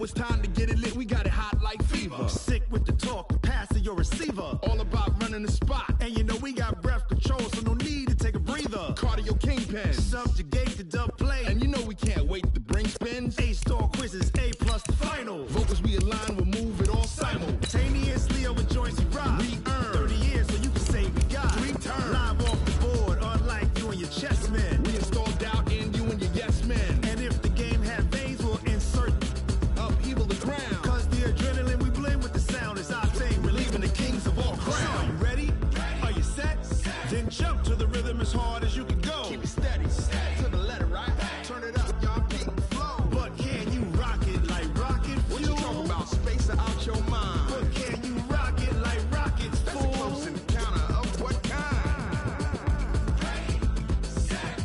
it's time to get it lit. We got it hot like fever. Sick with the talk, the pass to your receiver. All about running the spot. And you know we got breath control, so no need to take a breather. Cardio kingpin. Subjugate the dub play. And you know we can't wait to bring spins. A-star quizzes, A+ the final. Vocals we align, we'll move it all simultaneously over joints we rock. We earn 30 years so you can say we got. Return. Live off the board, unlike you and your chess men. We install doubt in you and your yes men. And if the game had veins, we'll insert upheaval the crown. Cause the adrenaline we blend with the sound is our thing. Relieving the kings of all crowns. Are you ready? Are you set? Then jump to the rhythm as hard as you can go. Keep it steady, to the letter, right? Turn it up, y'all, peak flow. But can you rock it like rocket fuel? What you talking about? Space out your mind. But can you rock it like rockets, That's fool? a close encounter of what kind? Ready, set,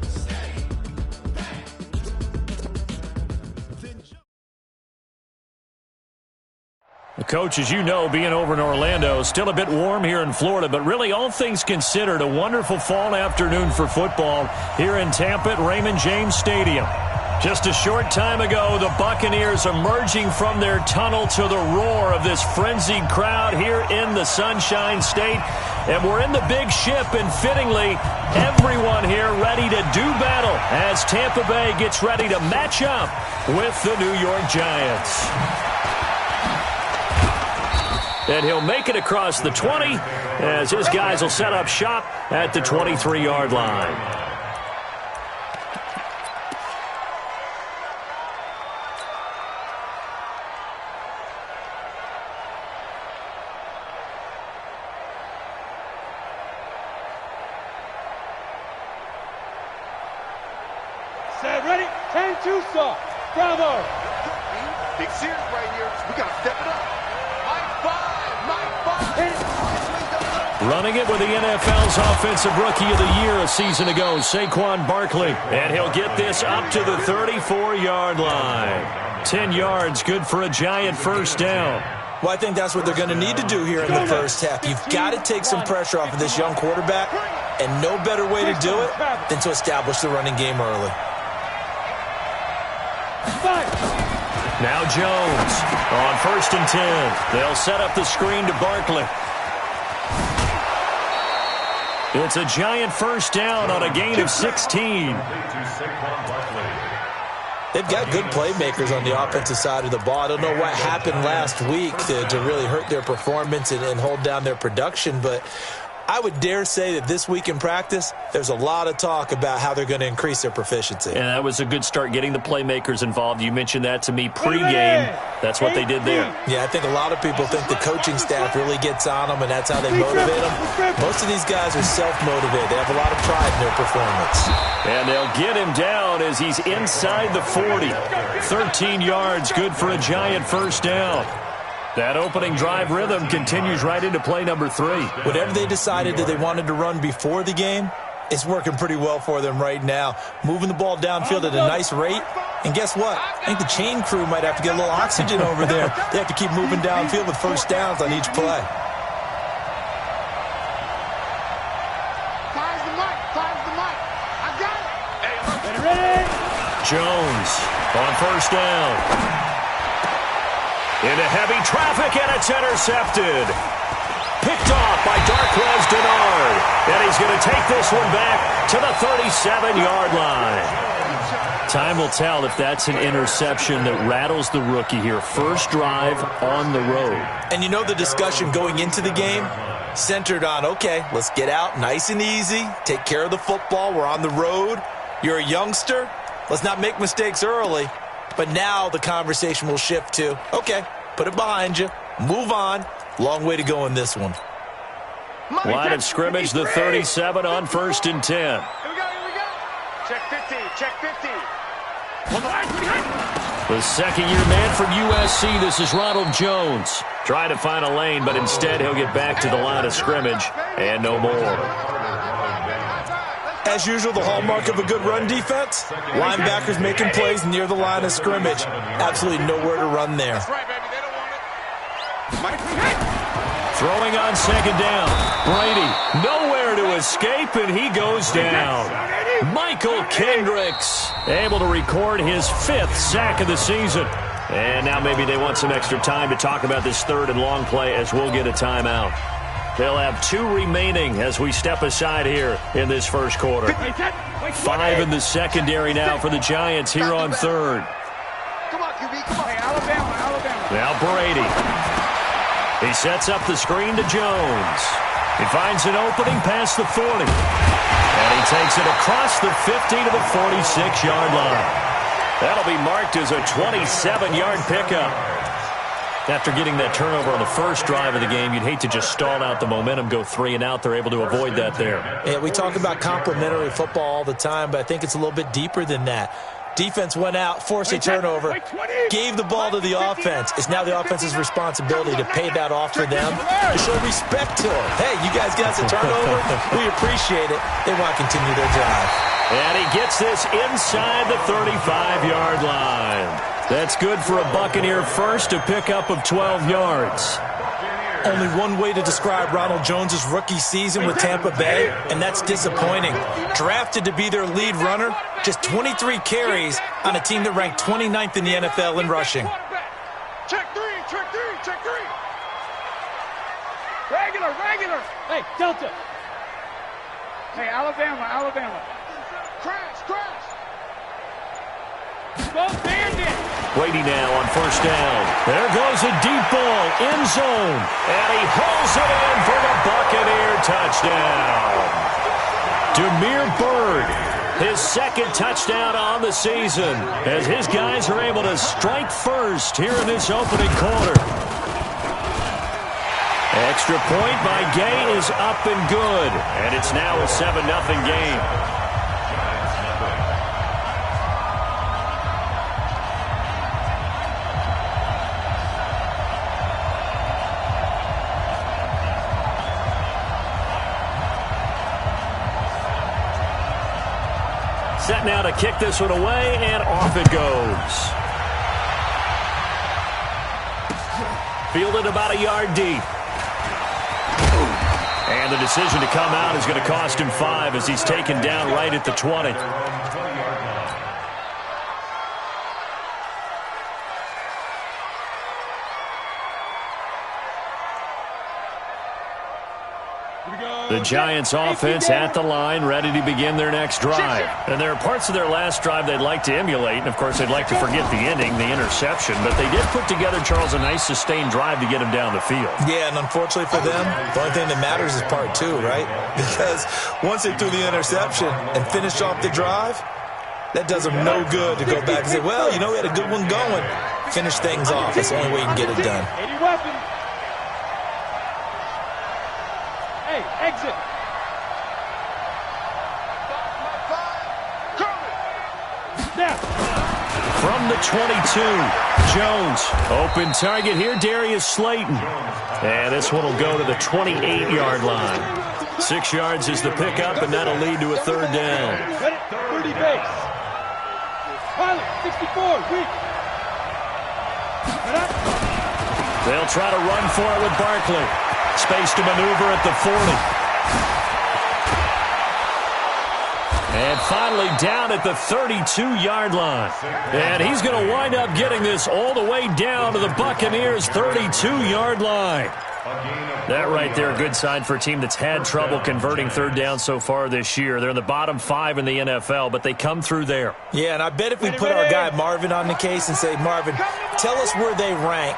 stay back. Then jump. The coach, as you know, being over in Orlando, still a bit warm here in Florida, but really all things considered, a wonderful fall afternoon for football here in Tampa at Raymond James Stadium. Just a short time ago, the Buccaneers emerging from their tunnel to the roar of this frenzied crowd here in the Sunshine State. And we're in the big ship, and fittingly, everyone here ready to do battle as Tampa Bay gets ready to match up with the New York Giants. And he'll make it across the 20 as his guys will set up shop at the 23-yard line. Set, ready, 10-2 stop. Bravo. Big series right here. We got to step it up. Running it with the NFL's Offensive Rookie of the Year a season ago, Saquon Barkley. And he'll get this up to the 34-yard line. 10 yards, good for a Giant first down. Well, I think that's what they're going to need to do here in the first half. You've got to take some pressure off of this young quarterback, and no better way to do it than to establish the running game early. Now Jones on 1st and 10. They'll set up the screen to Barkley. It's a Giant first down on a gain of 16. They've got good playmakers on the offensive side of the ball. I don't know what happened last week to really hurt their performance and hold down their production, but I would dare say that this week in practice, there's a lot of talk about how they're going to increase their proficiency. And that was a good start getting the playmakers involved. You mentioned that to me pregame. That's what they did there. Yeah, I think a lot of people think the coaching staff really gets on them, and that's how they motivate them. Most of these guys are self-motivated. They have a lot of pride in their performance. And they'll get him down as he's inside the 40. 13 yards, good for a Giant first down. That opening drive rhythm continues right into play number 3. Whatever they decided that they wanted to run before the game, it's working pretty well for them right now. Moving the ball downfield at a nice rate. And guess what? I think the chain crew might have to get a little oxygen over there. They have to keep moving downfield with first downs on each play. Fires the mic. I got it. Ready? Jones on first down. Into heavy traffic, and it's intercepted. Picked off by Darquez Denard. And he's going to take this one back to the 37-yard line. Time will tell if that's an interception that rattles the rookie here. First drive on the road. And you know the discussion going into the game centered on, okay, let's get out nice and easy, take care of the football, we're on the road. You're a youngster, let's not make mistakes early. But now the conversation will shift to, okay, put it behind you, move on. Long way to go in this one. Line of scrimmage, the 37 on 1st and 10. Here we go. Check 50, check 50. The second-year man from USC, this is Ronald Jones. Trying to find a lane, but instead he'll get back to the line of scrimmage and no more. As usual, the hallmark of a good run defense, linebackers making plays near the line of scrimmage. Absolutely nowhere to run there. Throwing on second down. Brady, nowhere to escape, and he goes down. Michael Kendricks able to record his 5th sack of the season. And now maybe they want some extra time to talk about this 3rd and long play as we'll get a timeout. They'll have 2 remaining as we step aside here in this first quarter. 5 in the secondary now for the Giants here on 3rd. Come on, QB, come on. Hey, Alabama. Now Brady. He sets up the screen to Jones. He finds an opening past the 40. And he takes it across the 50 to the 46-yard line. That'll be marked as a 27-yard pickup. After getting that turnover on the first drive of the game, you'd hate to just stall out the momentum, go 3 and out. They're able to avoid that there. Yeah, we talk about complementary football all the time, but I think it's a little bit deeper than that. Defense went out, forced a turnover, gave the ball to the offense. It's now the offense's responsibility to pay that off for them, to show respect to them. Hey, you guys got us a turnover. We appreciate it. They want to continue their drive. And he gets this inside the 35-yard line. That's good for a Buccaneer first, a pickup of 12 yards. Only one way to describe Ronald Jones' rookie season with Tampa Bay, and that's disappointing. Drafted to be their lead runner, just 23 carries on a team that ranked 29th in the NFL in rushing. Check three. Regular. Hey, Delta. Hey, Alabama. Crash. Go bandit. Brady now on first down. There goes a deep ball, end zone. And he hauls it in for the Buccaneer touchdown. Damiere Byrd, his 2nd touchdown on the season, as his guys are able to strike first here in this opening quarter. Extra point by Gay is up and good. And it's now a 7-0 game. Set now to kick this one away, and off it goes. Fielded about a yard deep. And the decision to come out is going to cost him 5 as he's taken down right at the 20. The Giants offense at the line, ready to begin their next drive. And there are parts of their last drive they'd like to emulate, and of course they'd like to forget the ending, the interception, but they did put together, Charles, a nice sustained drive to get him down the field. Yeah, and unfortunately for them, the only thing that matters is part 2, right? Because once they threw the interception and finished off the drive, that does them no good to go back and say, well, you know, we had a good one going. Finish things off. That's the only way you can get it done. 80 weapons. Hey, exit. From the 22, Jones. Open target here, Darius Slayton. And this one will go to the 28-yard line. 6 yards is the pickup, and that'll lead to a 3rd down. 30 base. Pilot, 64, weak. They'll try to run for it with Barkley. Space to maneuver at the 40. And finally down at the 32-yard line. And he's going to wind up getting this all the way down to the Buccaneers' 32-yard line. That right there, a good sign for a team that's had trouble converting 3rd down so far this year. They're in the bottom 5 in the NFL, but they come through there. Yeah, and I bet if we put our guy Marvin on the case and say, Marvin, tell us where they rank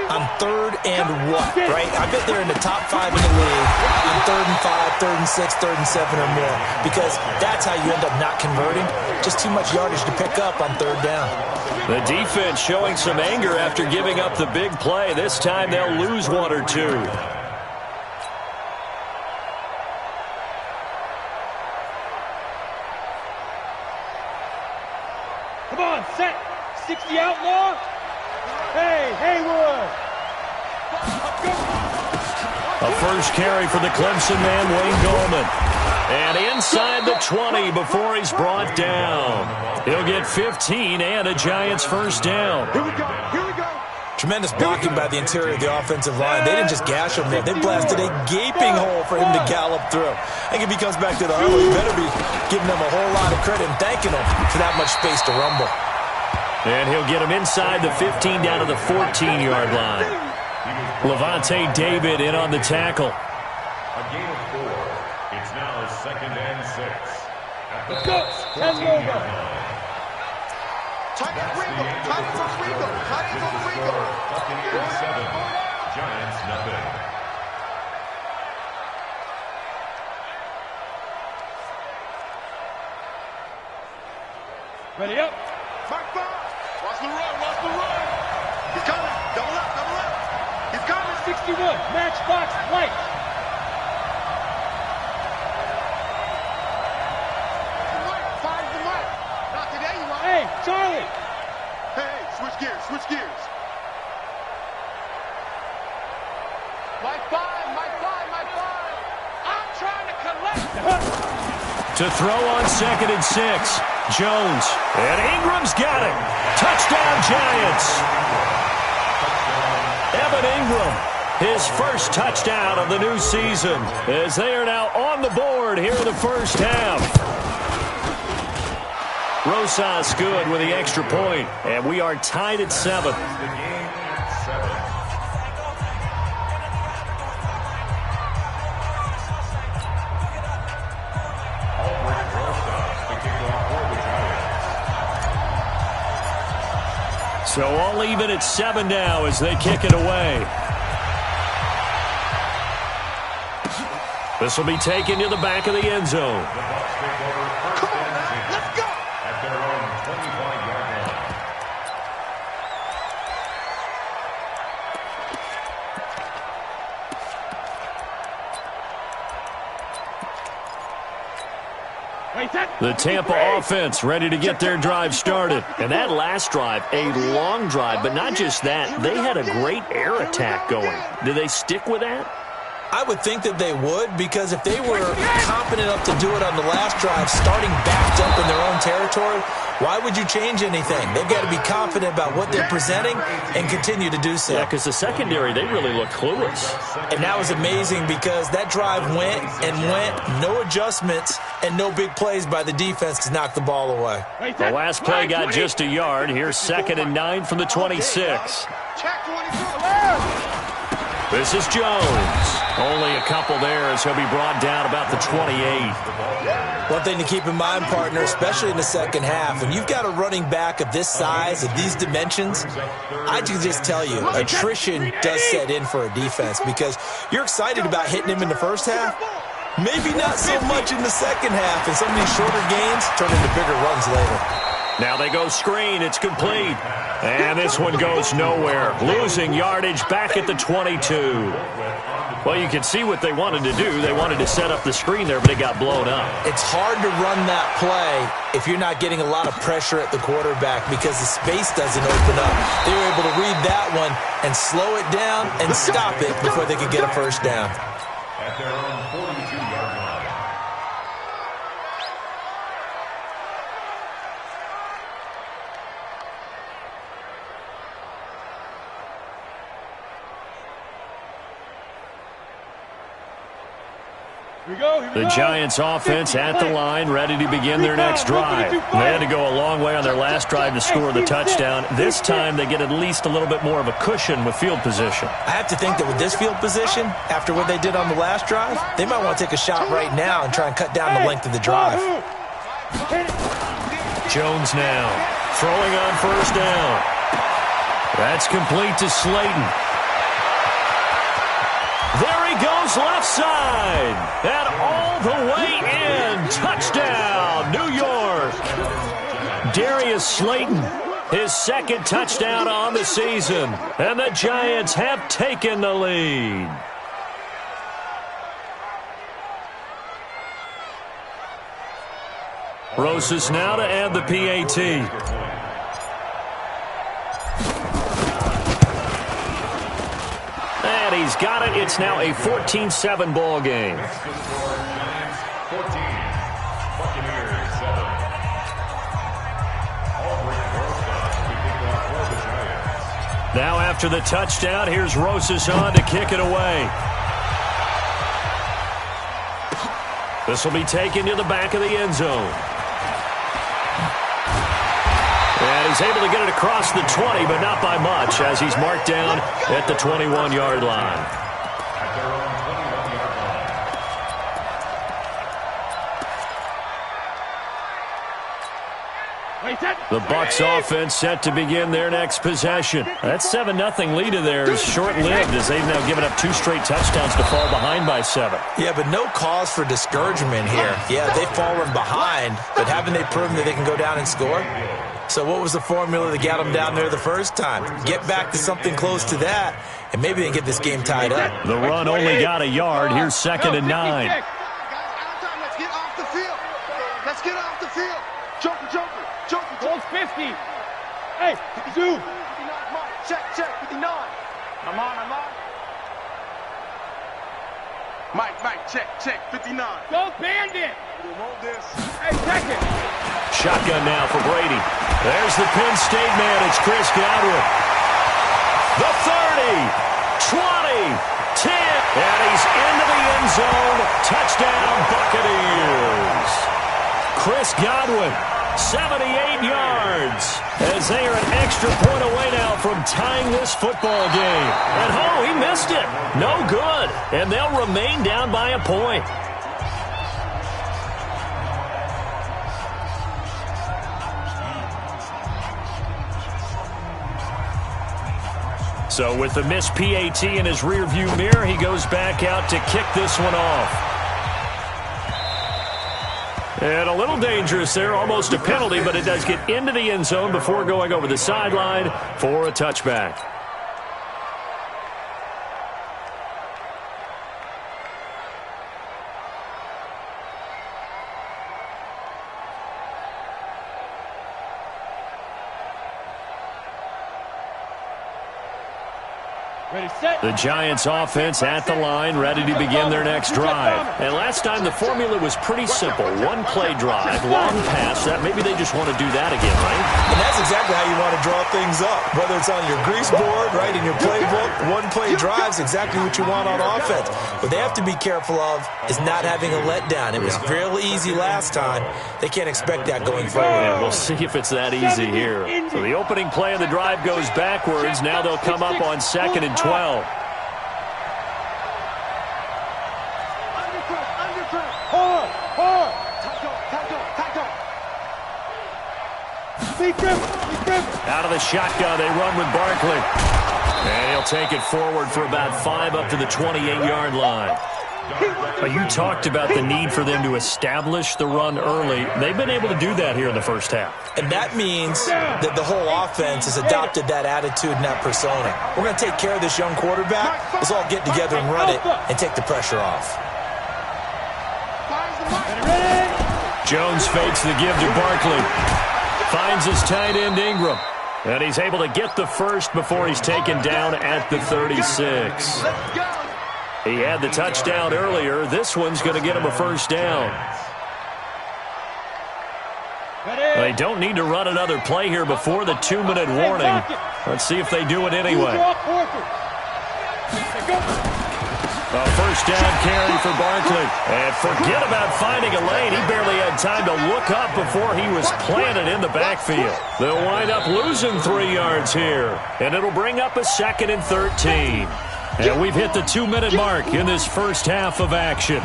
on 3rd and what, right? I bet they're in the top 5 in the league on 3rd and 5, 3rd and 6, 3rd and 7 or more, because that's how you end up not converting. Just too much yardage to pick up on 3rd down. The defense showing some anger after giving up the big play. This time they'll lose 1 or 2. Come on, set. 60 outlaw. Hey, Haywood. A first carry for the Clemson man, Wayne Gallman. And inside the 20 before he's brought down. He'll get 15 and a Giants first down. Here we go. Tremendous blocking by the interior of the offensive line. They didn't just gash him there. They blasted a gaping hole for him to gallop through. I think if he comes back to the huddle, he better be giving them a whole lot of credit and thanking them for that much space to rumble. And he'll get him inside the 15 down to the 14-yard line. Levante David in on the tackle. A gain of 4. It's now 2nd and 6. Let's go. 10 logo. Tight end Regal. Tight end from Regal. Tight end from Regal. Buccaneers 7. Giants nothing. Ready up. Mark 5. Watch the run. Watch the run. He's coming. Double up. Double up. He's coming. 61. Matchbox light. Find the mark. Not today, you want. Hey, Charlie. Hey, switch gears. Switch gears. Mike 5. Mike 5. Mike 5. I'm trying to collect. To throw on 2nd and 6. Jones. And Ingram's got it. Touchdown, Giants. Evan Ingram, his first touchdown of the new season, as they are now on the board here in the first half. Rosas good with the extra point, and we are tied at 7. So all even at 7 now as they kick it away. This will be taken to the back of the end zone. Come on, man. Let's go. At their own 25-yard line. The Tampa offense ready to get their drive started. And that last drive, a long drive, but not just that. They had a great air attack going. Do they stick with that? I would think that they would, because if they were confident enough to do it on the last drive, starting backed up in their own territory, why would you change anything? They've got to be confident about what they're presenting and continue to do so. Yeah, because the secondary, they really look clueless. And that was amazing because that drive went and went, no adjustments, and no big plays by the defense to knock the ball away. The last play got just a yard. Here's 2nd and 9 from the 26. Check 22. This is Jones. Only a couple there as he'll be brought down about the 28. One thing to keep in mind, partner, especially in the second half, when you've got a running back of this size, of these dimensions, I can just tell you, attrition does set in for a defense because you're excited about hitting him in the first half. Maybe not so much in the second half, and some of these shorter gains turn into bigger runs later. Now they go screen. It's complete. And this one goes nowhere. Losing yardage back at the 22. Well, you can see what they wanted to do. They wanted to set up the screen there, but it got blown up. It's hard to run that play if you're not getting a lot of pressure at the quarterback because the space doesn't open up. They were able to read that one and slow it down and stop it before they could get a first down. At their own 42-yard line. The Giants offense at the line, ready to begin their next drive. They had to go a long way on their last drive to score the touchdown. This time they get at least a little bit more of a cushion with field position. I have to think that with this field position, after what they did on the last drive, they might want to take a shot right now and try and cut down the length of the drive. Jones now throwing on first down. That's complete to Slayton. There he goes left side. And all the way in. Touchdown, New York. Darius Slayton, his second touchdown on the season. And the Giants have taken the lead. Rosas now to add the PAT. And he's got it. It's now a 14-7 ball game. 14, Buccaneers 7. Albrecht Rosas to kick off for the Giants. Now after the touchdown, here's Rosas on to kick it away. This will be taken to the back of the end zone. And he's able to get it across the 20, but not by much, as he's marked down at the 21-yard line. The Bucs offense set to begin their next possession. That 7-0 lead of theirs short-lived as they've now given up 2 straight touchdowns to fall behind by 7. Yeah, but no cause for discouragement here. Yeah, they've fallen behind, but haven't they proven that they can go down and score? So what was the formula that got them down there the first time? Get back to something close to that, and maybe they get this game tied up. The run only got a yard. Here's 2nd and 9. Let's get off the field. Let's get off the field. Joker. Goal's 50. Hey, 52. 59, check, 59. I'm on. Mike, check, 59. Go Bandit. Hold this. Hey, check it. Shotgun now for Brady. There's the Penn State man. It's Chris Godwin. The 30, 20, 10, and he's into the end zone. Touchdown, Buccaneers. Chris Godwin, 78 yards, as they are an extra point away now from tying this football game. And he missed it. No good. And they'll remain down by a point. So with the missed PAT in his rearview mirror, he goes back out to kick this one off. And a little dangerous there, almost a penalty, but it does get into the end zone before going over the sideline for a touchback. Ready, set. The Giants offense at the line, ready to begin their next drive. And last time the formula was pretty simple. One play drive, long pass. That maybe they just want to do that again, right? And that's exactly how you want to draw things up. Whether it's on your grease board, right, in your playbook, one play drive's exactly what you want on offense. What they have to be careful of is not having a letdown. It was real easy last time. They can't expect that going forward. Yeah, we'll see if it's that easy here. So the opening play of the drive goes backwards. Now they'll come up on 2nd and 12. Undercut. Hard. Beat them. Out of the shotgun, they run with Barkley. And he'll take it forward for about 5 up to the 28-yard line. You talked about the need for them to establish the run early. They've been able to do that here in the first half. And that means that the whole offense has adopted that attitude and that persona. We're going to take care of this young quarterback. Let's all get together and run it and take the pressure off. Jones fakes the give to Barkley. Finds his tight end Ingram. And he's able to get the first before he's taken down at the 36. He had the touchdown earlier. This one's going to get him a first down. They don't need to run another play here before the 2-minute warning. Let's see if they do it anyway. A first down carry for Barkley. And forget about finding a lane. He barely had time to look up before he was planted in the backfield. They'll wind up losing 3 yards here. And it'll bring up a 2nd and 13. And we've hit the 2-minute mark in this first half of action.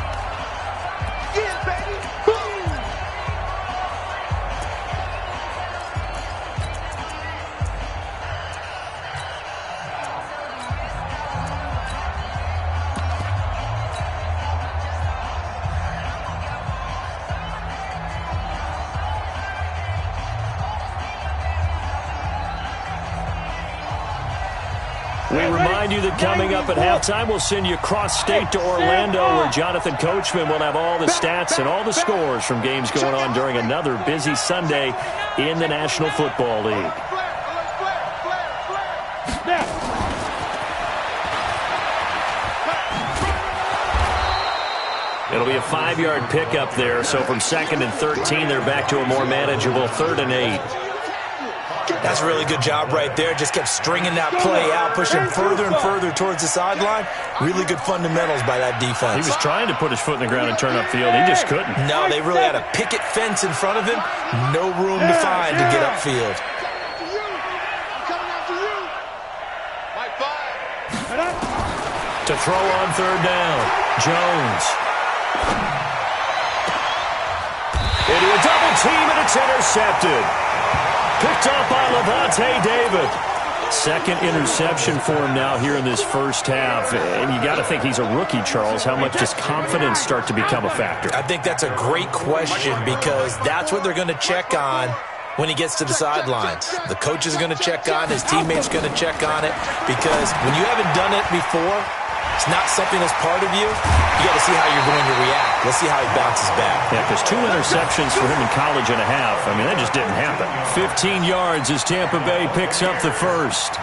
We remind you that coming up at halftime, we'll send you cross-state to Orlando, where Jonathan Coachman will have all the stats and all the scores from games going on during another busy Sunday in the National Football League. It'll be a 5-yard pickup there, so from 2nd and 13, they're back to a more manageable 3rd and 8. That's a really good job right there. Just kept stringing that play out, pushing further and further towards the sideline. Really good fundamentals by that defense. He was trying to put his foot in the ground and turn upfield. He just couldn't. No, they really had a picket fence in front of him. No room to find to get upfield. To throw on third down, Jones. Into a double team, and it's intercepted. Picked up by Levante David. Second interception for him now here in this first half. And you got to think he's a rookie, Charles. How much does confidence start to become a factor? I think that's a great question because that's what they're going to check on when he gets to the sidelines. The coach is going to check on, his teammates are going to check on it because when you haven't done it before, it's not something that's part of you. You got to see how you're going to react. Let's see how he bounces back. Yeah, because 2 interceptions for him in college and a half. I mean, that just didn't happen. 15 yards as Tampa Bay picks up the first.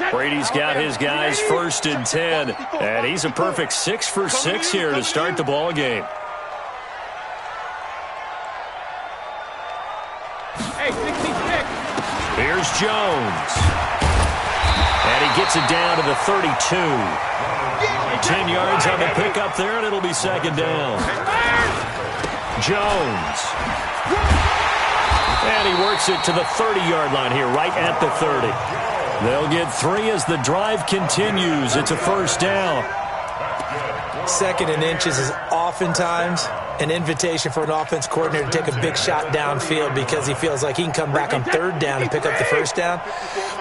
Brady's got his guys 1st and 10. And he's a perfect 6 for 6 here to start the ball game. Hey, 66. Here's Jones. And he gets it down to the 32. 10 yards on the pickup there, and it'll be 2nd down. Jones. And he works it to the 30-yard line here, right at the 30. They'll get 3 as the drive continues. It's a 1st down. 2nd and inches is oftentimes an invitation for an offense coordinator to take a big shot downfield because he feels like he can come back on 3rd down and pick up the 1st down.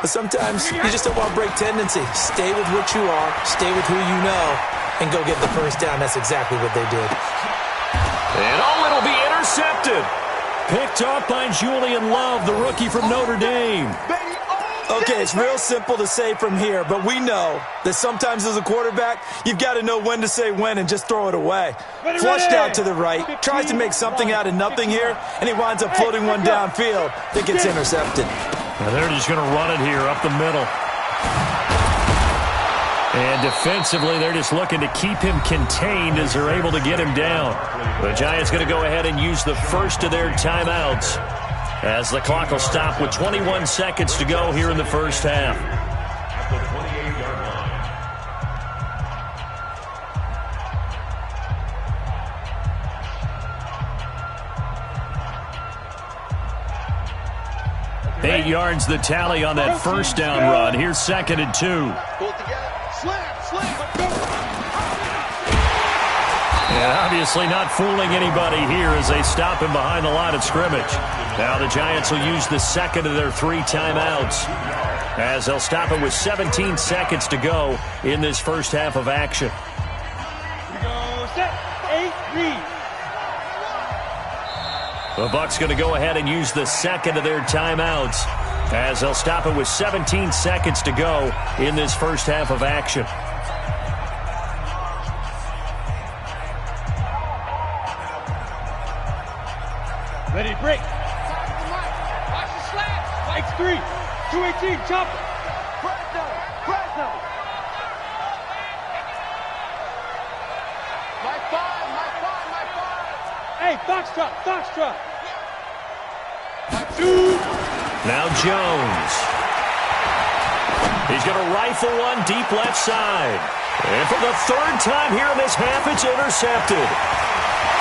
But sometimes you just don't want to break tendency. Stay with what you are, stay with who you know, and go get the 1st down. That's exactly what they did. And it'll be intercepted. Picked up by Julian Love, the rookie from Notre Dame. Okay, it's real simple to say from here, but we know that sometimes as a quarterback, you've got to know when to say when and just throw it away. Flushed out to the right, tries to make something out of nothing here, and he winds up floating one downfield that gets intercepted. And they're just going to run it here up the middle. And defensively, they're just looking to keep him contained as they're able to get him down. The Giants going to go ahead and use the first of their timeouts, as the clock will stop with 21 seconds to go here in the first half. At the 28-yard line. 8 yards the tally on that 1st down run. Here's 2nd and 2. Pull it together. Slam. And obviously not fooling anybody here as they stop him behind the line of scrimmage. Now the Giants will use the 2nd of their 3 timeouts, as they'll stop it with 17 seconds to go in this first half of action. Go set. 8-3. The Bucs going to go ahead and use the 2nd of their timeouts, as they'll stop it with 17 seconds to go in this first half of action. Ready, break. Watch the slap. Spikes 3. 218, chop. Press down. My five. Hey, foxtrot. My 2. Now Jones. He's going to rifle one deep left side. And for the 3rd time here in this half, it's intercepted.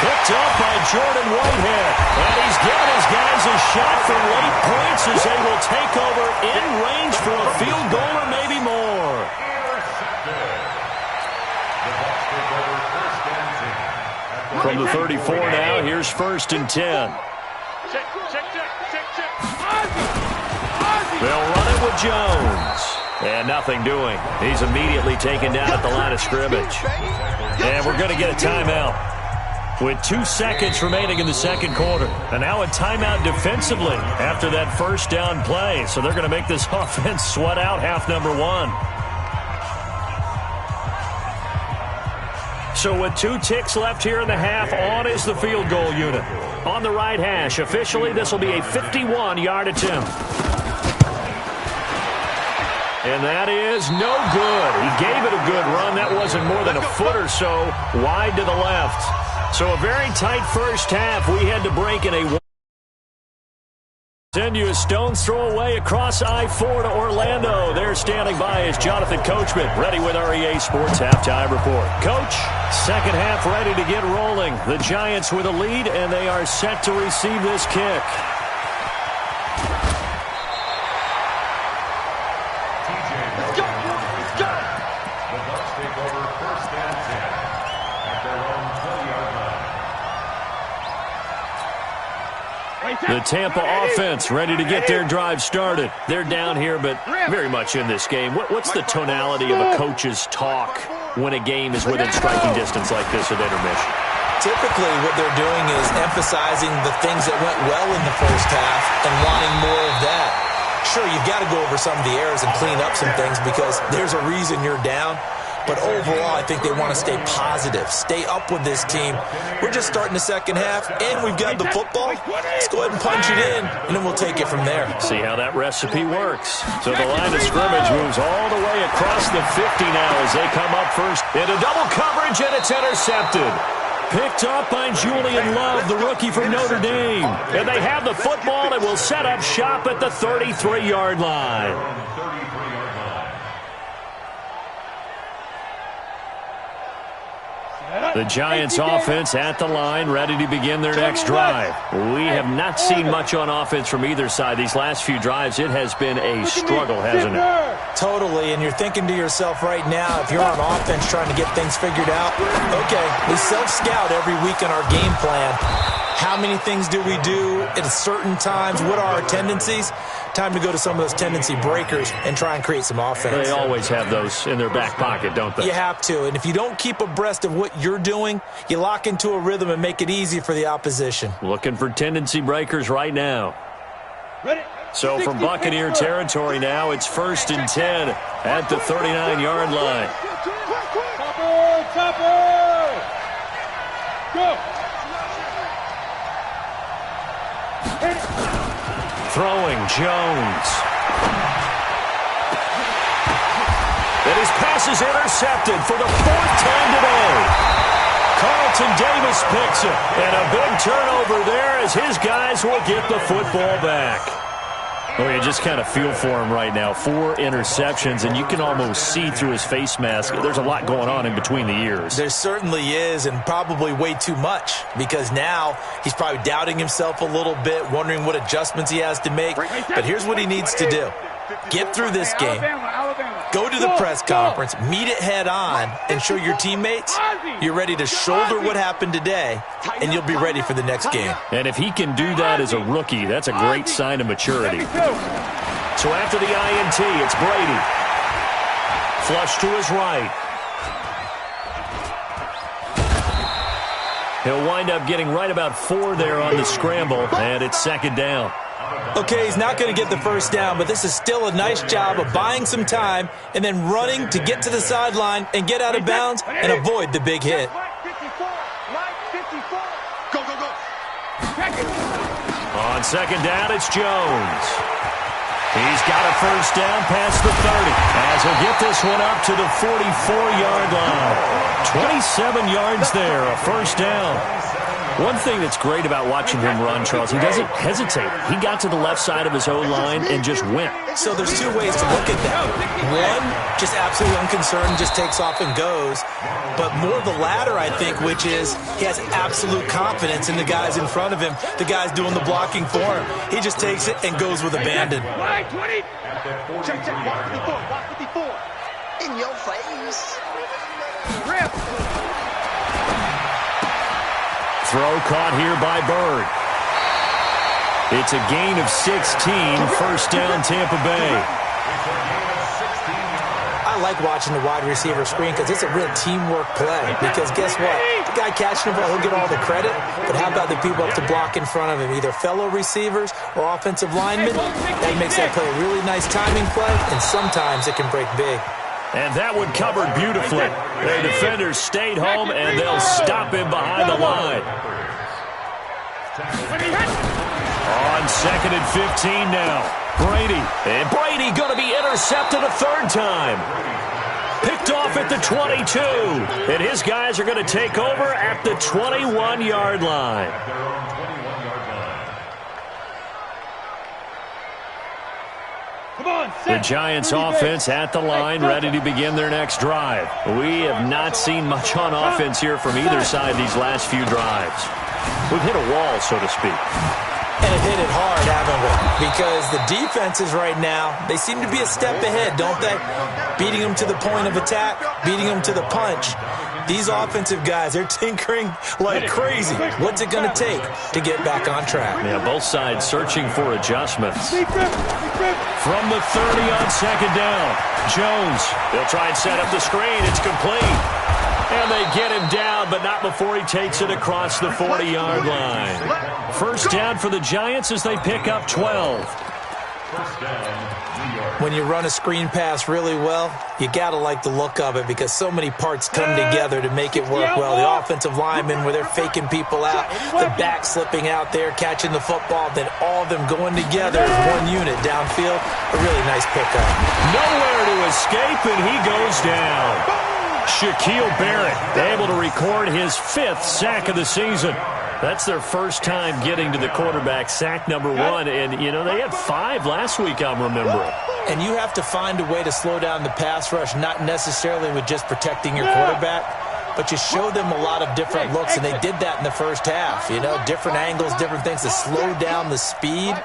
Picked up by Jordan Whitehead. And he's given his guys a shot for late points as they will take over in range for a field goal or maybe more. From the 34 now, here's 1st and 10. Check. They'll run it with Jones. And nothing doing. He's immediately taken down at the line of scrimmage. And we're going to get a timeout with 2 seconds remaining in the 2nd quarter. And now a timeout defensively after that 1st down play. So they're going to make this offense sweat out half number 1. So with 2 ticks left here in the half, on is the field goal unit. On the right hash, officially this will be a 51-yard attempt. And that is no good. He gave it a good run. That wasn't more than a foot or so wide to the left. So a very tight first half. We had to break in a... Send you a stone's throw away across I-4 to Orlando. There standing by is Jonathan Coachman, ready with REA Sports Halftime Report. Coach, second half ready to get rolling. The Giants with a lead, and they are set to receive this kick. Let's go, let's go. The Bucs take over first and 10 at their own 20-yard line. The Tampa offense ready to get their drive started. They're down here, but very much in this game. What's the tonality of a coach's talk when a game is within striking distance like this at intermission? Typically, what they're doing is emphasizing the things that went well in the first half and wanting more of that. Sure, you've got to go over some of the errors and clean up some things because there's a reason you're down. But overall, I think they want to stay positive, stay up with this team. We're just starting the second half, and we've got the football. Let's go ahead and punch it in, and then we'll take it from there. See how that recipe works. So the line of scrimmage moves all the way across the 50 now as they come up first into double coverage, and it's intercepted. Picked up by Julian Love, the rookie from Notre Dame. And they have the football and will set up shop at the 33-yard line. The Giants offense at the line, ready to begin their next drive. We have not seen much on offense from either side. These last few drives, it has been a struggle, hasn't it? Totally, and you're thinking to yourself right now, if you're on offense trying to get things figured out, okay, we self-scout every week in our game plan. How many things do we do at certain times? What are our tendencies? Time to go to some of those tendency breakers and try and create some offense. They always have those in their back pocket, don't they? You have to, and if you don't keep abreast of what you're doing, you lock into a rhythm and make it easy for the opposition. Looking for tendency breakers right now. So from Buccaneer territory now, it's 1st and 10 at the 39-yard line. Chopper! Go! Throwing, Jones. And his pass is intercepted for the 4th time today. Carlton Davis picks it. And a big turnover there as his guys will get the football back. Oh, you just kind of feel for him right now. 4 interceptions, and you can almost see through his face mask. There's a lot going on in between the ears. There certainly is, and probably way too much, because now he's probably doubting himself a little bit, wondering what adjustments he has to make. But here's what he needs to do. Get through this game, go to the press conference, meet it head on, and show your teammates you're ready to shoulder what happened today, and you'll be ready for the next game. And if he can do that as a rookie, that's a great sign of maturity. So after the INT, it's Brady. Flush to his right. He'll wind up getting right about 4 there on the scramble, and it's 2nd down. Okay, he's not going to get the first down, but this is still a nice job of buying some time and then running to get to the sideline and get out of bounds and avoid the big hit. Go, go, go. On 2nd down, it's Jones. He's got a first down past the 30 as he'll get this one up to the 44-yard line. 27 yards there, a first down. One thing that's great about watching him run, Charles, he doesn't hesitate. He got to the left side of his O-line and just went. So there's 2 ways to look at that. One, just absolutely unconcerned, just takes off and goes. But more the latter, I think, which is he has absolute confidence in the guys in front of him, the guys doing the blocking for him. He just takes it and goes with abandon. Check, check. Watch 54. In your face. Throw caught here by Bird. It's a gain of 16, first down Tampa Bay. I like watching the wide receiver screen because it's a real teamwork play. Because guess what? The guy catching the ball, he'll get all the credit. But how about the people up to block in front of him, either fellow receivers or offensive linemen? That makes that play a really nice timing play, and sometimes it can break big. And that one covered beautifully. The defenders stayed home, and they'll stop him behind the line. On 2nd and 15 now. Brady. And Brady going to be intercepted a 3rd time. Pick picked off at the 22. And his guys are going to take over at the 21-yard line. At their own 21-yard line. Come on, The set. Giants offense at the line, ready to begin their next drive. We have not seen much on offense here from either side these last few drives. We've hit a wall, so to speak. And have hit it hard, haven't we? Because the defenses right now, they seem to be a step ahead, don't they? Beating them to the point of attack, beating them to the punch. These offensive guys, they're tinkering like crazy. What's it going to take to get back on track? Yeah, both sides searching for adjustments. Big grip, big grip. From the 30 on second down, Jones. They'll try and set up the screen. It's complete. And they get him down, but not before he takes it across the 40-yard line. First down for the Giants as they pick up 12. First down, New York. When you run a screen pass really well, you got to like the look of it because so many parts come together to make it work well. The offensive linemen where they're faking people out, the back slipping out there, catching the football, then all of them going together as one unit downfield. A really nice pickup. Nowhere to escape, and he goes down. Shaquille Barrett able to record his 5th sack of the season. That's their first time getting to the quarterback, sack number 1. And, you know, they had 5 last week, I'm remembering. And you have to find a way to slow down the pass rush, not necessarily with just protecting your quarterback, but you show them a lot of different looks, and they did that in the first half. You know, different angles, different things to slow down the speed.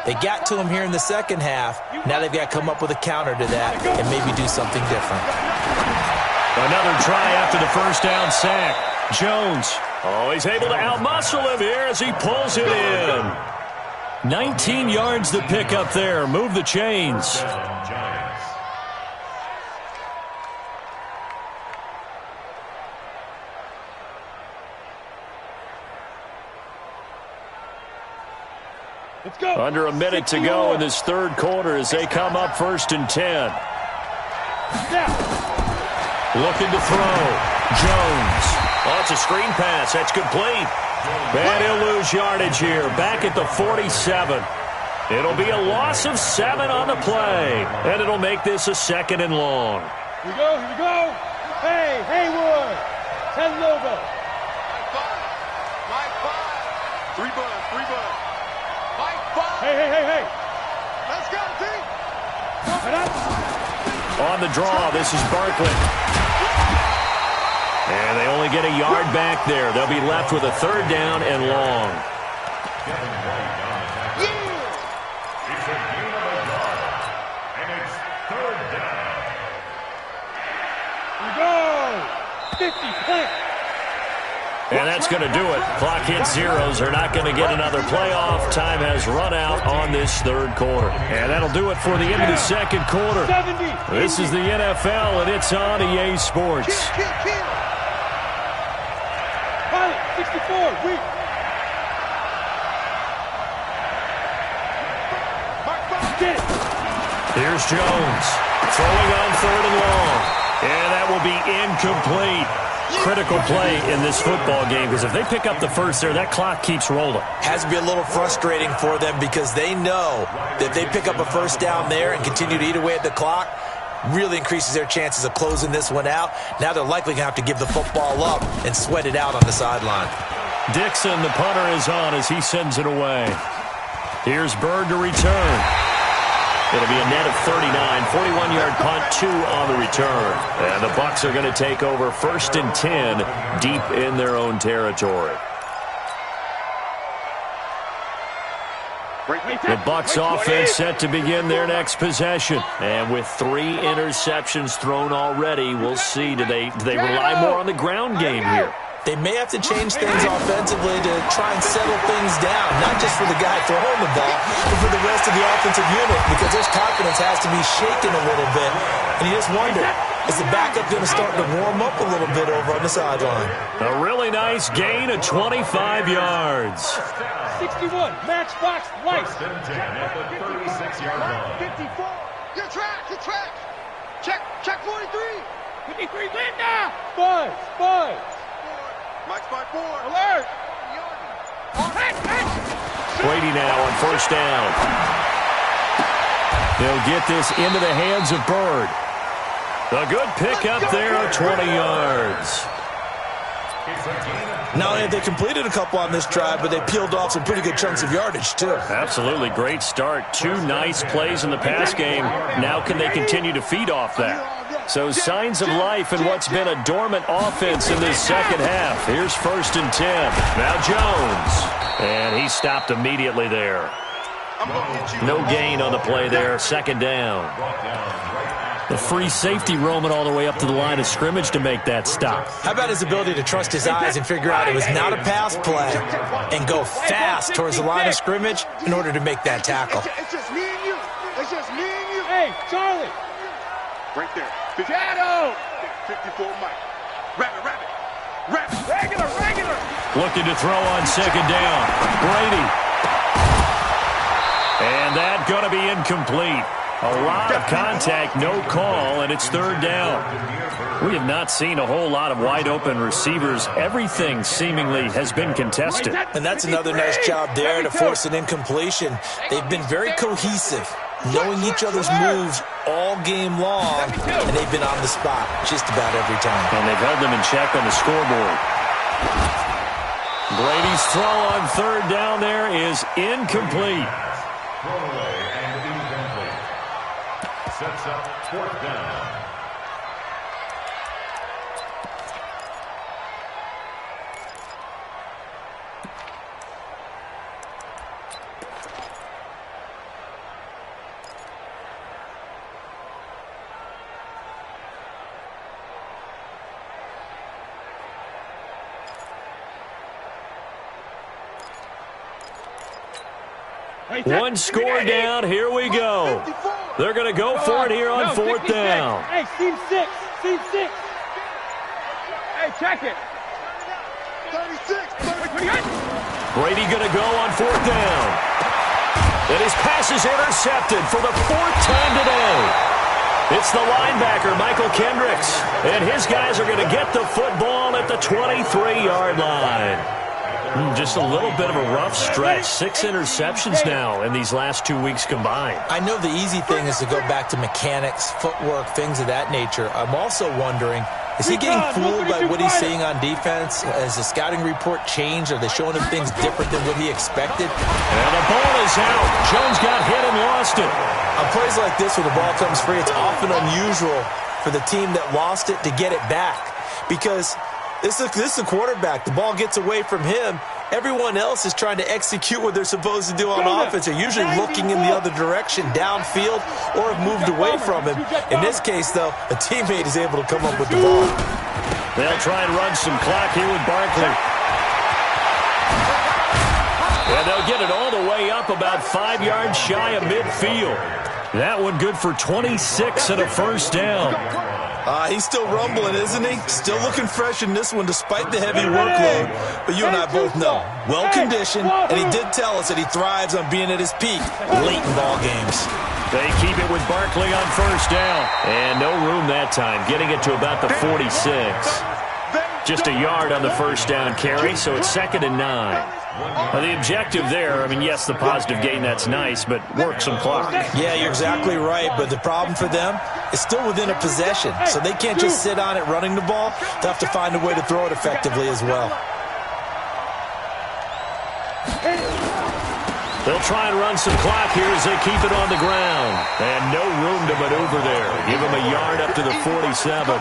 They got to him here in the second half. Now they've got to come up with a counter to that and maybe do something different. Another try after the first down sack. Jones, he's able to outmuscle him here as he pulls it in. 19 yards to pick up there. Move the chains. Giants. Let's go. Under a minute to go in this third quarter as they come up 1st and 10. Snap. Looking to throw. Jones. It's a screen pass. That's complete. And he'll lose yardage here. Back at the 47. It'll be a loss of 7 on the play. And it'll make this a 2nd and long. Here we go, here we go. Hey, Haywood. 10 logo. Mike 5. 3 bud. Mike 5. Hey. Let's go, team. Get up. On the draw, this is Barkley. And they only get a yard back there. They'll be left with a 3rd down and long. Kevin White on the tackle. It's a gain of a yard. And it's 3rd down. Here we go. 50, plant. And that's going to do it. Clock hits zeros. They're not going to get another playoff. Time has run out on this third quarter. And that'll do it for the end of the second quarter. 70. This is the NFL, and it's on EA Sports. Pilot, 64, weak. Get it. Here's Jones. Throwing on 3rd and long. And that will be incomplete. Critical play in this football game because if they pick up the first there, that clock keeps rolling. Has to be a little frustrating for them because they know that if they pick up a first down there and continue to eat away at the clock, really increases their chances of closing this one out. Now they're likely going to have to give the football up and sweat it out on the sideline. Dixon, the punter, is on as he sends it away. Here's Bird to return. It'll be a net of 39, 41-yard punt, 2 on the return. And the Bucs are going to take over 1st and 10 deep in their own territory. The Bucs offense set to begin their next possession. And with 3 interceptions thrown already, we'll see. Do they rely more on the ground game here? They may have to change things offensively to try and settle things down, not just for the guy throwing the ball, but for the rest of the offensive unit, because their confidence has to be shaken a little bit. And you just wonder, is the backup going to start to warm up a little bit over on the sideline? A really nice gain of 25 yards. 61, matchbox lights. 1st and 10 at the 36-yard line. 54. Your track. Check 43. 53, Linda. Buzz. Mike's by 4. Alert. Brady now on 1st down. They'll get this into the hands of Bird. A good pick up there of 20 yards. Not only have they completed a couple on this drive, but they peeled off some pretty good chunks of yardage, too. Absolutely great start. 2 nice plays in the pass game. Now can they continue to feed off that? So signs of life in what's been a dormant offense in this second half. Here's 1st and 10. Now Jones. And he stopped immediately there. No gain on the play there. 2nd down. The free safety roaming all the way up to the line of scrimmage to make that stop. How about his ability to trust his eyes and figure out it was not a pass play and go fast towards the line of scrimmage in order to make that tackle? It's just me and you. It's just me and you. Hey, Charlie. Right there. Shadow. 54 Mike. Rabbit. Regular. Looking to throw on 2nd down. Brady. And that going to be incomplete. A lot of contact, no call, and it's 3rd down. We have not seen a whole lot of wide-open receivers. Everything seemingly has been contested. And that's another nice job there to force an incompletion. They've been very cohesive, knowing each other's moves all game long, and they've been on the spot just about every time. And they've held them in check on the scoreboard. Brady's throw on 3rd down there is incomplete. Sets up 4th down. One score down. Here we go. They're going to go for it here on 4th down. Hey, Team 6. Hey, check it. 36. Brady going to go on 4th down. And his pass is intercepted for the 4th time today. It's the linebacker, Michael Kendricks. And his guys are going to get the football at the 23-yard line. Just a little bit of a rough stretch. 6 interceptions now in these last 2 weeks combined. I know the easy thing is to go back to mechanics, footwork, things of that nature. I'm also wondering, is he getting fooled by what he's seeing on defense? Has the scouting report changed? Are they showing him things different than what he expected? And the ball is out. Jones got hit and lost it. On plays like this where the ball comes free, it's often unusual for the team that lost it to get it back. Because this is a quarterback. The ball gets away from him. Everyone else is trying to execute what they're supposed to do on offense. They're usually looking in the other direction, downfield, or have moved away from him. In this case, though, a teammate is able to come up with the ball. They'll try and run some clock here with Barkley. And they'll get it all the way up about 5 yards shy of midfield. That one good for 26 and a 1st down. He's still rumbling, isn't he? Still looking fresh in this one despite the heavy workload. But you and I both know, well-conditioned, and he did tell us that he thrives on being at his peak late in ball games. They keep it with Barkley on 1st down. And no room that time, getting it to about the 46. Just a yard on the 1st down carry, so it's 2nd and 9. Now, the objective there, I mean, yes, the positive gain, that's nice, but work some clock. Yeah, you're exactly right, but the problem for them is still within a possession, so they can't just sit on it running the ball. They'll have to find a way to throw it effectively as well. They'll try and run some clock here as they keep it on the ground. And no room to maneuver there. Give them a yard up to the 47.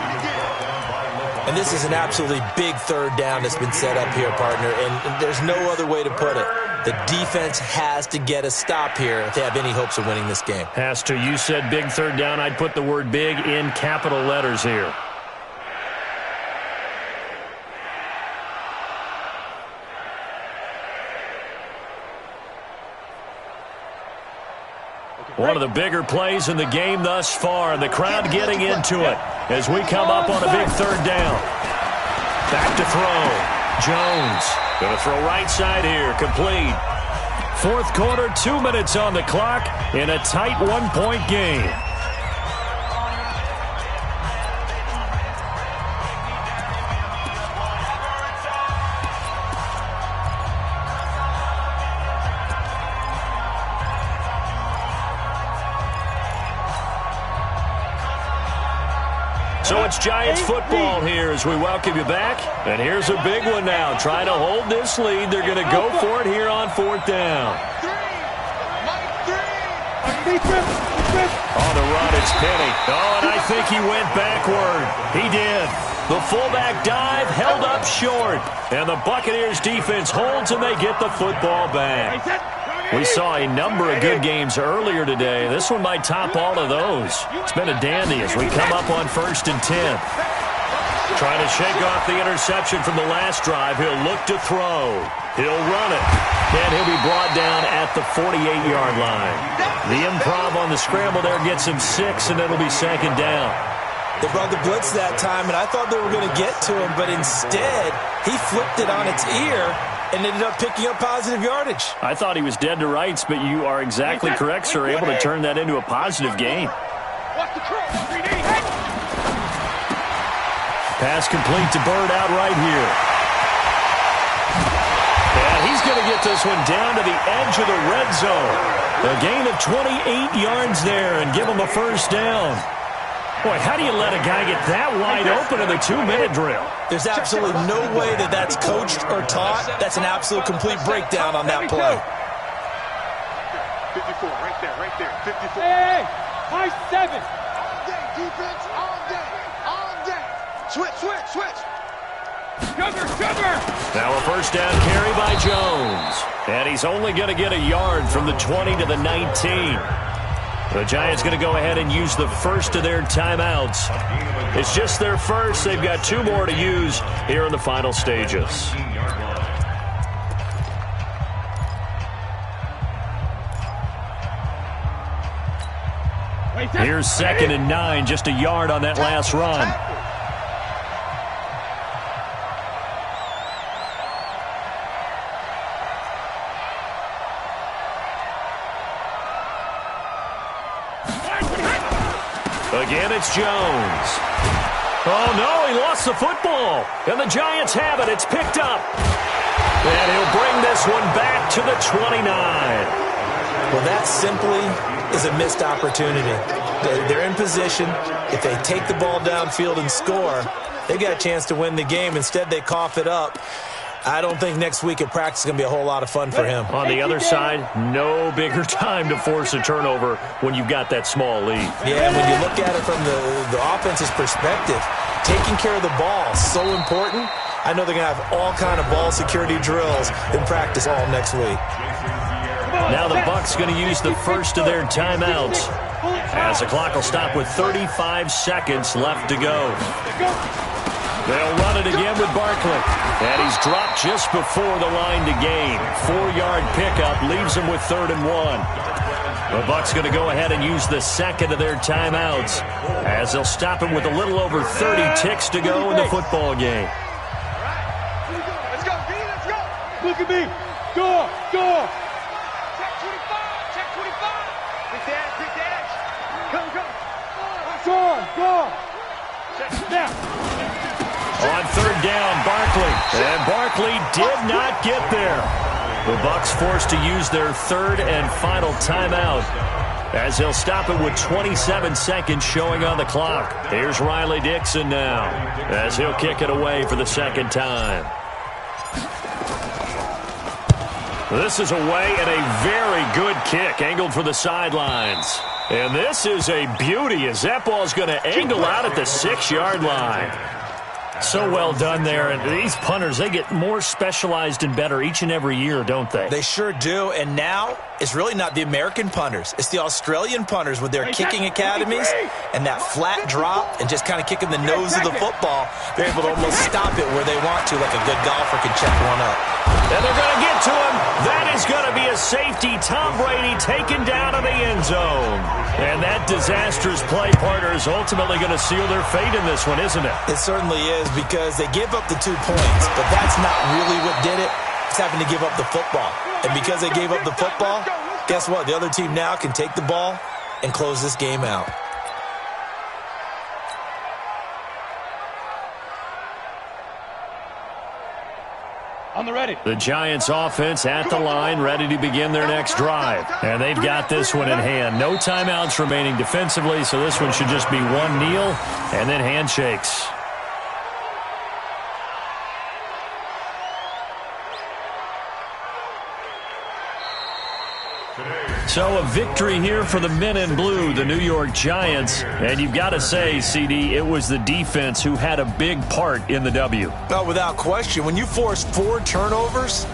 And this is an absolutely big 3rd down that's been set up here, partner, and there's no other way to put it. The defense has to get a stop here if they have any hopes of winning this game. Has to. You said big 3rd down. I'd put the word big in capital letters here. One of the bigger plays in the game thus far, and the crowd getting into it as we come up on a big 3rd down. Back to throw. Jones going to throw right side here, complete. 4th quarter, 2 minutes on the clock in a tight 1-point game. It's Giants football here as we welcome you back. And here's a big one now. Trying to hold this lead. They're going to go for it here on 4th down. On the run, it's Penny. Oh, and I think he went backward. He did. The fullback dive held up short. And the Buccaneers defense holds and they get the football back. We saw a number of good games earlier today. This one might top all of those. It's been a dandy as we come up on 1st and 10. Trying to shake off the interception from the last drive. He'll look to throw. He'll run it. And he'll be brought down at the 48-yard line. The improv on the scramble there gets him 6, and it'll be 2nd down. They brought the blitz that time, and I thought they were going to get to him, but instead he flipped it on its ear and ended up picking up positive yardage. I thought he was dead to rights, but you are exactly correct, sir. Able to turn that into a positive gain. Pass complete to Bird out right here. And he's going to get this one down to the edge of the red zone. A gain of 28 yards there and give him a 1st down. Boy, how do you let a guy get that wide open in the 2-minute drill? There's absolutely no way that that's coached or taught. That's an absolute complete breakdown on that play. 54, right there, 54. Hey, high 7. All day, defense, all day, all day. Switch. Sugar. Now a 1st down carry by Jones. And he's only going to get a yard from the 20 to the 19. The Giants going to go ahead and use the first of their timeouts. It's just their first. They've got 2 more to use here in the final stages. Here's 2nd and 9, just a yard on that last run. Again, it's Jones. Oh, no, he lost the football. And the Giants have it. It's picked up. And he'll bring this one back to the 29. Well, that simply is a missed opportunity. They're in position. If they take the ball downfield and score, they've got a chance to win the game. Instead, they cough it up. I don't think next week at practice is going to be a whole lot of fun for him. On the other side, no bigger time to force a turnover when you've got that small lead. Yeah, and when you look at it from the offense's perspective, taking care of the ball is so important. I know they're going to have all kind of ball security drills in practice all next week. Now the Bucs going to use the first of their timeouts as the clock will stop with 35 seconds left to go. They'll run it again with Barkley. And he's dropped just before the line to gain. 4-yard pickup leaves him with 3rd and 1. The Bucs going to go ahead and use the second of their timeouts as they'll stop him with a little over 30 ticks to go in the football game. Let's go, B, let's go. Look at me. Go. Check 25, check 25. Pick the edge. Go. Now. On 3rd down, Barkley. And Barkley did not get there. The Bucs forced to use their 3rd and final timeout as they'll stop it with 27 seconds showing on the clock. Here's Riley Dixon now as he'll kick it away for the 2nd time. This is away and a very good kick angled for the sidelines. And this is a beauty as that ball's going to angle out at the 6-yard line. So well done there. And these punters, they get more specialized and better each and every year, don't they? They sure do. And now it's really not the American punters. It's the Australian punters with their kicking academies and that flat drop and just kind of kicking the nose of the football. They're able to almost stop it where they want to, like a good golfer can check one up. And they're going to get to him. That is going to be a safety. Tom Brady taken down to the end zone. And that disastrous play, partner, is ultimately going to seal their fate in this one, isn't it? It certainly is because they give up the 2 points, but that's not really what did it. It's having to give up the football. And because they gave up the football, guess what? The other team now can take the ball and close this game out. On the ready. The Giants offense at the line, ready to begin their next drive. And they've got this one in hand. No timeouts remaining defensively, so this one should just be one kneel and then handshakes. So a victory here for the men in blue, the New York Giants. And you've got to say, CD, it was the defense who had a big part in the W. No, without question. When you force 4 turnovers,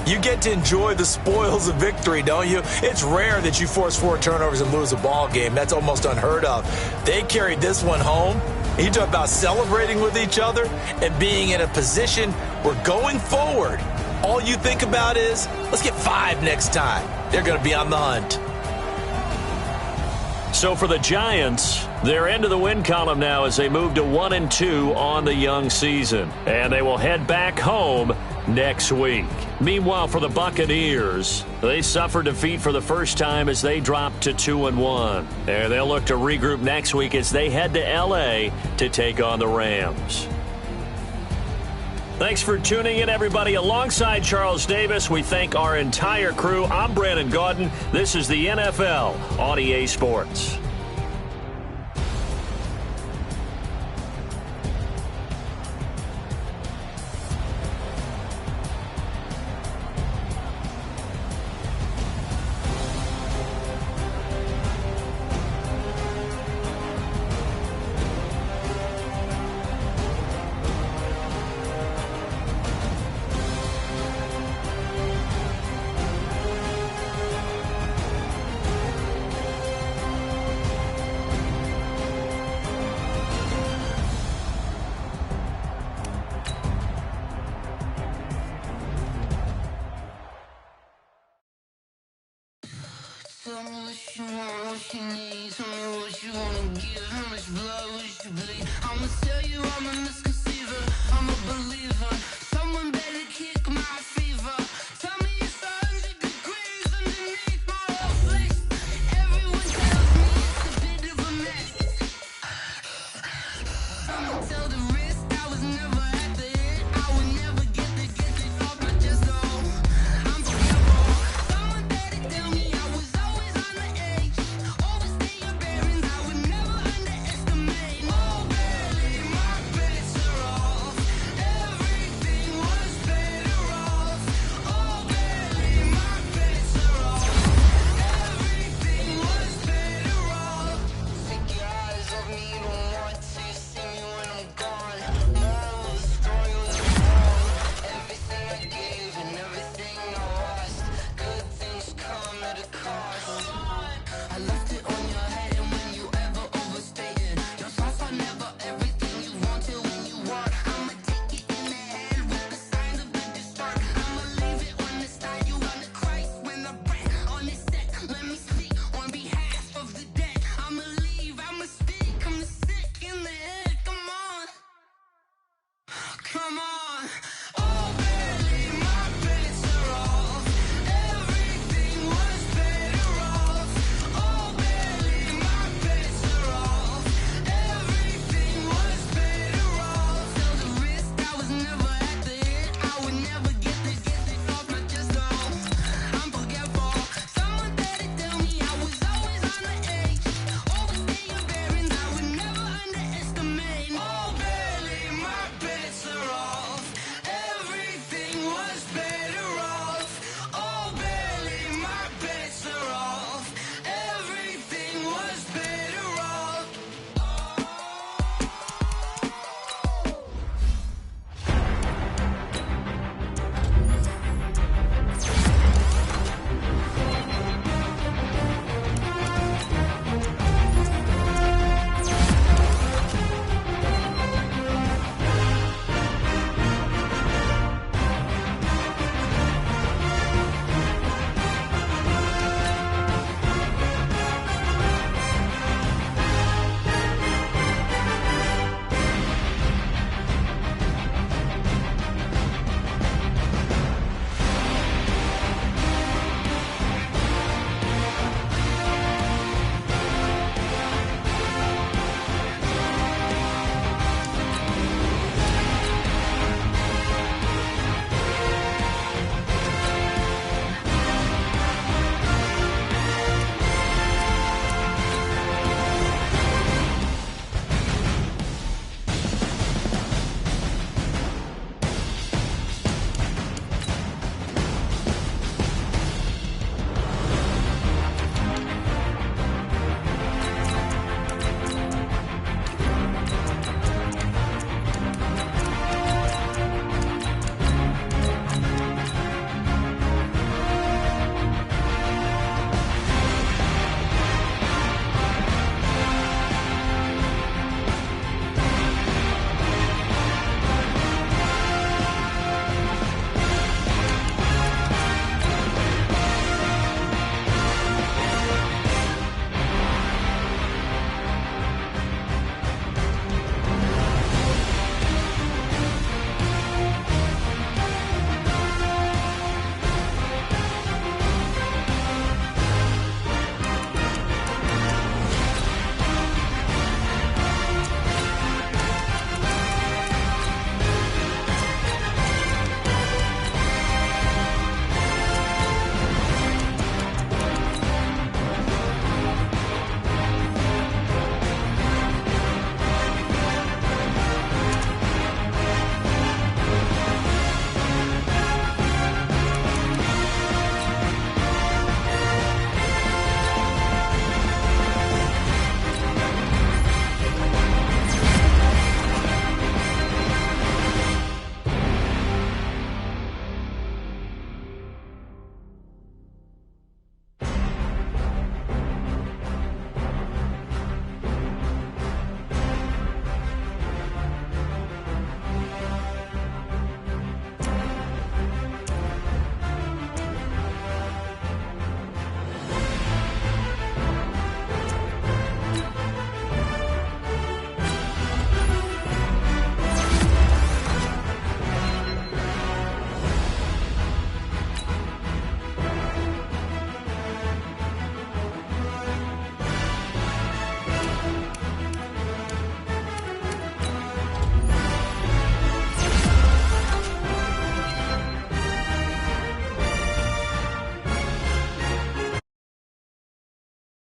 you get to enjoy the spoils of victory, don't you? It's rare that you force 4 turnovers and lose a ball game. That's almost unheard of. They carried this one home. You talk about celebrating with each other and being in a position where going forward, all you think about is, let's get 5 next time. They're going to be on the hunt. So for the Giants, they're into the win column now as they move to 1-2 on the young season. And they will head back home next week. Meanwhile, for the Buccaneers, they suffered defeat for the first time as they dropped to 2-1. And they'll look to regroup next week as they head to L.A. to take on the Rams. Thanks for tuning in, everybody. Alongside Charles Davis, we thank our entire crew. I'm Brandon Gaudin. This is the NFL on EA Sports. Tell me what you want, what you need. Tell me what you wanna give. How much blood would you bleed? I'ma tell you I'm in the sky.